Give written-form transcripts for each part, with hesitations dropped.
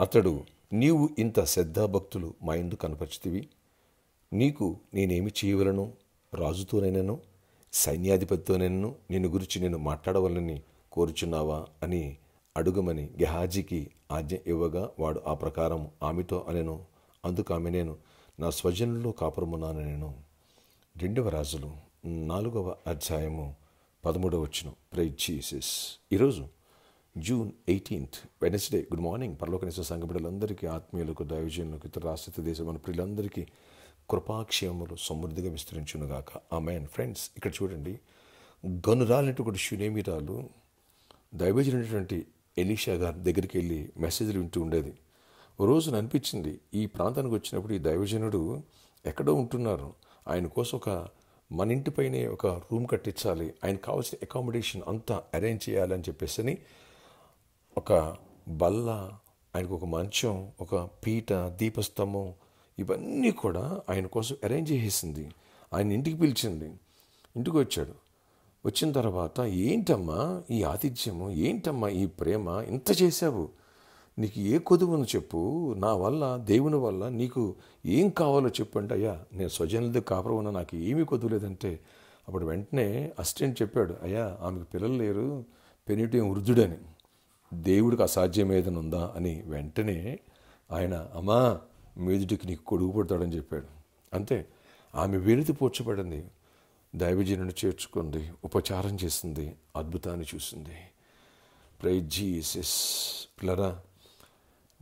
అతడు, నీవు ఇంత శ్రద్ధాభక్తులు మా యందు కనపరిచితివి, నీకు నేనేమి చేయవలను? రాజుతోనైనను సైన్యాధిపతితోనైనను నిన్ను గురించి నేను మాట్లాడవలని కోరుచున్నావా అని అడుగమని గెహాజీకి ఆజ్ఞ ఇవ్వగా, వాడు ఆ ప్రకారం ఆమెతో అనెను. అందుకు ఆమె, నేను నా స్వజనుల్లో కాపురమున్నానెను. 2వ రాజులు 4వ అధ్యాయము 13వ వచనం. Praise Jesus. ఈరోజు June 18th, Wednesday. Good morning. పరలోకనేశ్వర సంఘ బిడ్డలందరికీ, ఆత్మీయులకు, దైవజనులకు, ఇతర రాష్ట్ర దేశం మన ప్రియులందరికీ కృపాక్షేమములు సమృద్ధిగా విస్తరించునుగాక. ఆమేన్. ఫ్రెండ్స్, ఇక్కడ చూడండి, గనురాలైనటువంటి షూనేమిరాలు దైవజనుడైనటువంటి ఎలీషా గారి దగ్గరికి వెళ్ళి మెసేజ్లు వింటూ ఉండేది. ఓ రోజున అనిపించింది, ఈ ప్రాంతానికి వచ్చినప్పుడు ఈ దైవజనుడు ఎక్కడో ఉంటున్నారు, ఆయన కోసం మన ఇంటిపైనే ఒక రూమ్ కట్టించాలి, ఆయనకు కావాల్సిన అకామిడేషన్ అంతా అరేంజ్ చేయాలని చెప్పేసి ఒక బల్ల, ఆయనకు ఒక మంచం, ఒక పీట, దీపస్తంభం, ఇవన్నీ కూడా ఆయన కోసం అరేంజ్ చేసేసింది. ఆయన ఇంటికి పిలిచింది. ఇంటికి వచ్చాడు. వచ్చిన తర్వాత, ఏంటమ్మా ఈ ఆతిథ్యము, ఏంటమ్మా ఈ ప్రేమ, ఇంత చేశావు, నీకు ఏ కొదువు ఉందో చెప్పు, నా వల్ల, దేవుని వల్ల నీకు ఏం కావాలో చెప్పు అంటే, అయ్యా నేను స్వజనులది కాపురం ఉన్నా, నాకు ఏమీ కొదువు లేదంటే, అప్పుడు వెంటనే అసిస్టెంట్ చెప్పాడు, అయ్యా ఆమెకు పిల్లలు లేరు, పెనిటేం వృద్ధుడని, దేవుడికి అసాధ్యం ఏదైనా ఉందా అని. వెంటనే ఆయన, అమ్మా మీదుడికి నీకు కొడుకు పుడతాడని చెప్పాడు. అంతే. ఆమె వెలితి పోర్చబడింది, దైవజనుని చేర్చుకుంది, ఉపచారం చేసింది, అద్భుతాన్ని చూసింది. Praise Jesus. పిల్లరా,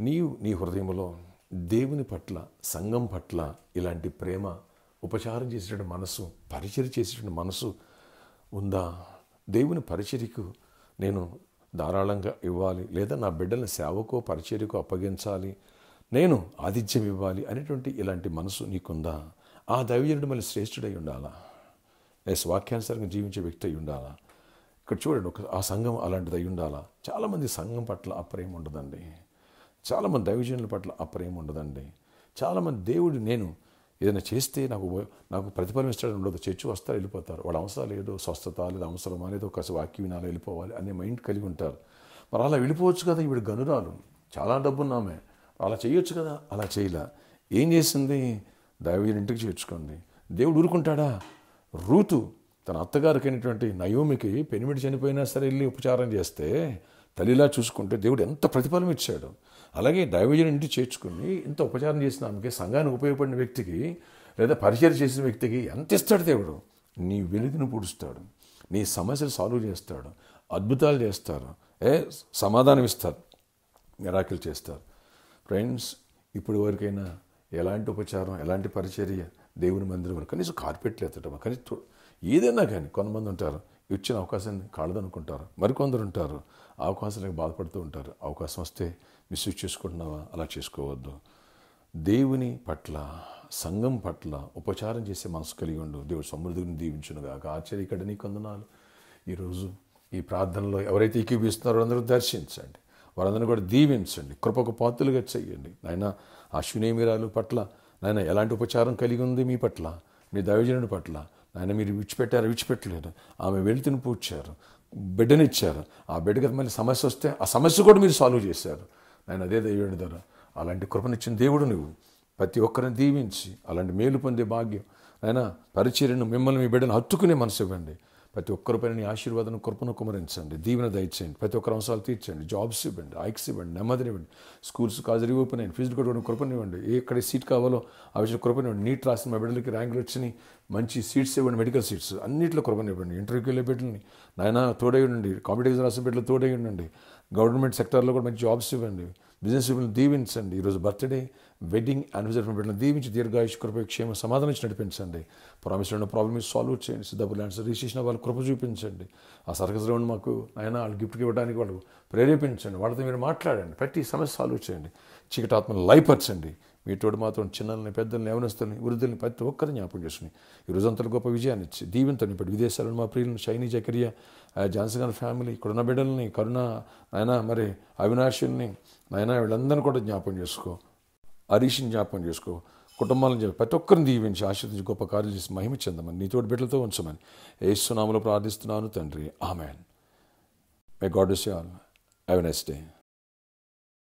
నీవు నీ హృదయంలో దేవుని పట్ల, సంఘం పట్ల ఇలాంటి ప్రేమ, ఉపచారం చేసేటువంటి మనసు, పరిచర్య చేసేటువంటి మనసు ఉందా? దేవుని పరిచర్యకు నేను ధారాళంగా ఇవ్వాలి, లేదా నా బిడ్డల్ని సేవకో పరిచర్యకు అప్పగించాలి, నేను ఆతిథ్యం ఇవ్వాలి అనేటువంటి ఇలాంటి మనసు నీకుందా? ఆ దైవజనుడు మళ్ళీ శ్రేష్ఠుడై ఉండాలా? వాక్యానుసారంగా జీవించే వ్యక్తి అయి ఉండాలా? ఇక్కడ చూడండి, ఆ సంఘం అలాంటిది అయి ఉండాలా? చాలామంది సంఘం పట్ల ఆ ప్రేమ ఉండదండి. చాలామంది దైవజనుల పట్ల ఆ ప్రేమ ఉండదండి. చాలామంది దేవుడు నేను ఏదైనా చేస్తే నాకు ప్రతిఫలం ఇస్తాడని ఉండదు. చర్చి వస్తారు, వెళ్ళిపోతారు. వాళ్ళ అవసరాలు ఏదో స్వస్థత, లేదా అవసరమా, లేదా ఒక వాక్యం వినాలి, వెళ్ళిపోవాలి అనే మైండ్ కలిగి ఉంటారు. మరి అలా వెళ్ళిపోవచ్చు కదా, ఈవిడ గనురాలు, చాలా డబ్బున్నామే, అలా చేయొచ్చు కదా, అలా చేయలే. ఏం చేసింది? దైవజనుడి ఇంటికి చేర్చుకుంది. దేవుడు ఊరుకుంటాడా? రూతు తన అత్తగారికి అయినటువంటి నయోమికి పెనిమిటి చనిపోయినా సరే వెళ్ళి ఉపచారం చేస్తే, తల్లిలా చూసుకుంటే దేవుడు ఎంత ప్రతిఫలం ఇచ్చాడు. అలాగే దైవజనుడి ఇంటికి చేర్చుకుని ఇంత ఉపచారం చేసిన ఆమెకి, సంఘానికి ఉపయోగపడిన వ్యక్తికి, లేదా పరిచయం చేసిన వ్యక్తికి ఎంత ఇస్తాడు దేవుడు? నీ వెలుగును పూడుస్తాడు, నీ సమస్యలు సాల్వ్ చేస్తాడు, అద్భుతాలు చేస్తారు, సమాధానం ఇస్తారు, మిరాకిల్ చేస్తారు. ఫ్రెండ్స్, ఇప్పుడు వరకైనా ఎలాంటి ఉపచారం, ఎలాంటి పరిచర్య దేవుని మందిరం వరకు కనీసం కార్పెట్లు ఎత్తడం, కనీసం ఏదైనా కానీ, కొంతమంది ఉంటారు ఇచ్చిన అవకాశాన్ని కాళ్ళదనుకుంటారు, మరికొందరు ఉంటారు అవకాశాలకు బాధపడుతూ ఉంటారు. అవకాశం వస్తే మిస్యూజ్ చేసుకుంటున్నావా? అలా చేసుకోవద్దు. దేవుని పట్ల, సంఘం పట్ల ఉపచారం చేసే మనసు కలిగి ఉండు. దేవుడు సమృద్ధిని దీవించునుగాక. ఆశ్చర్య ఇక్కడ నీ కొందనాలు. ఈరోజు ఈ ప్రార్థనలో ఎవరైతే ఏకీభవిస్తున్నారో అందరూ దర్శించండి, వారందరినీ కూడా దీవించండి, కృపకు పాత్రలుగా చెయ్యండి. నాయన ఆ షూనేమిరాలు పట్ల నాయన ఎలాంటి ఉపచారం కలిగి ఉంది మీ పట్ల, మీ దైవజనుడి పట్ల, నాయన మీరు విడిచిపెట్టలేదు. ఆమె వెలుతుని పూడ్చారు, బిడ్డనిచ్చారు. ఆ బిడ్డకి మళ్ళీ సమస్య వస్తే ఆ సమస్య కూడా మీరు సాల్వ్ చేశారు. నాయన అదే దైవజనుడి ద్వారా అలాంటి కృపనిచ్చిన దేవుడు నువ్వు. ప్రతి ఒక్కరిని దీవించి అలాంటి మేలు పొందే భాగ్యం, నాయన పరిచర్యను, మిమ్మల్ని మీ బిడ్డను హత్తుకునే మనసు ఇవ్వండి. ప్రతి ఒక్కరిపైన నీ ఆశీర్వాదం, కృపను కుమరించండి, దీవెన దయచేయండి. ప్రతి ఒక్కరి అవసరాలు తీర్చండి, జాబ్స్ ఇవ్వండి, ఐక్స్ ఇవ్వండి, నెమ్మదినివ్వండి, స్కూల్స్ కాలేజీలు ఓపెన్ అయ్యండి, ఫీజులు కట్టుకోవడం కృపనివ్వండి, ఎక్కడ సీట్ కావాలో ఆ విషయంలో కృపనివ్వండి. నీట్ రాసిన మా బిడ్డలకి ర్యాంకులు వచ్చినాయి, మంచి సీట్స్ ఇవ్వండి, మెడికల్ సీట్స్ అన్నింటిలో కృపనివ్వండి. ఇంటర్వ్యూకి వెళ్ళే బిడ్డలని నాయన తోడై ఉండండి, కాంపిటేటివ్ రాసిన బిడ్డలు తోడై ఉండండి. గవర్నమెంట్ సెక్టార్లో కూడా మంచి జాబ్స్ ఇవ్వండి, బిజినెస్ పీపుల్ని దీవించండి. ఈరోజు బర్త్డే, వెడ్డింగ్ యానివర్సరీ బిడ్డలను దీవించి దీర్ఘాయుష్, కృప, క్షేమ, సమాధానం ఇచ్చి నడిపించండి. ప్రామిస్లో ఉన్న ప్రాబ్లమ్స్ సాల్వ్ చేయండి. సిద్ధపు ల్యాండ్స్ రిజిస్ట్రేషన్ వాళ్ళు కృప చూపించండి. ఆ సర్కస్లో ఉన్న మాకు ఆయన వాళ్ళు గిఫ్ట్కి ఇవ్వడానికి వాళ్ళు ప్రేరేపించండి. వాళ్ళతో మీరు మాట్లాడండి, ప్రతి సమస్య సాల్వ్ చేయండి. చీకటి ఆత్మను లయపరచండి. మీ తోడు మాత్రం చిన్నల్ని, పెద్దల్ని, యవనస్తుల్ని, వృద్ధుల్ని ప్రతి ఒక్కరిని జ్ఞాపకం చేసుకుని ఈ రోజంతా గొప్ప విజయాన్ని ఇచ్చి దీవెనతో నింపండి. విదేశాలను మా ప్రియులను షైనీ, జకరియా, జాన్సన్ గారి ఫ్యామిలీ, ఇక్కడున్న బిడ్డల్ని, కరుణ, ఆయన మరి అవినాశుల్ని, నాయన వీళ్ళందరినీ కూడా జ్ఞాపకం చేసుకో. హరీష్ని జ్ఞాపకం చేసుకో. కుటుంబాలను చెప్పి ప్రతి ఒక్కరిని దీవించి ఆశీర్వదించి గొప్ప కార్యాలు చేసి మహిమ చెందమని, నీతోటి బిడ్డలతో ఉంచమని యేసు నామములో ప్రార్థిస్తున్నాను తండ్రి. Amen. May God bless you all. Have a nice day.